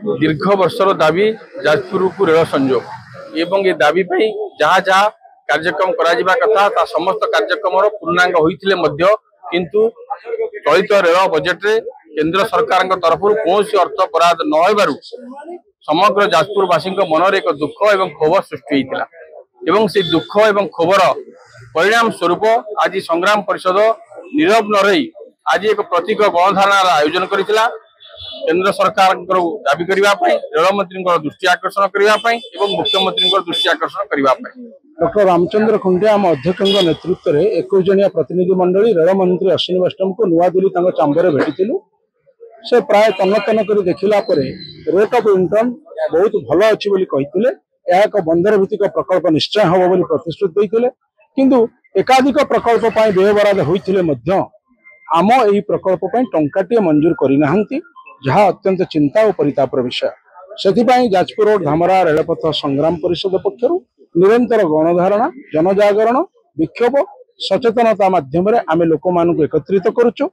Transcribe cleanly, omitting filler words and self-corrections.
दीर्घ वर्षर दाबी जाजपुर को रेल संयोग एवं ये दाबी जहाँ जहाँ कार्यक्रम करा कथा ता समस्त कार्यक्रम पूर्णांग होते किंतु चलित रेल बजेट रे केंद्र सरकार तरफ कौन अर्थ बराद न होबारु समग्र जाजपुरवासी मनर एक दुख और क्षोभ सृष्टि होता से दुख और क्षोभर परिणाम स्वरूप आज संग्राम परिषद नीरव न रही आज एक प्रतीक गणधारणार आयोजन करथिला केंद्र सरकार दाबी करने रेल मंत्री दृष्टि आकर्षण करने मुख्यमंत्री दृष्टि आकर्षण करने। डॉक्टर रामचंद्र खुंटिया आम अध्यक्ष नेतृत्व में 21 जनिया प्रतिनिधि मंडली रेल मंत्री अश्विनी वैष्णव को नुआ दिल्ली चांबर भेटी से प्राय तन्न तन्न कर देखला रेट ऑफ इंटर्न बहुत भल अच्छी कहते एक बंदर भित्तिक प्रकल्प निश्चय हम बोली प्रतिश्रुति देते किंतु एकाधिक प्रकल्प व्यय बराद होते आम यही प्रकल्प टंकाटे मंजूर करना जहाँ अत्यंत चिंता और परितापर विषय से जाजपुर रोड धामरा रेलपथ संग्राम परिषद पक्षर निरंतर गणधारणा जनजागरण विक्षोभ सचेतनता माध्यम आम लोक एकत्रित करुचु।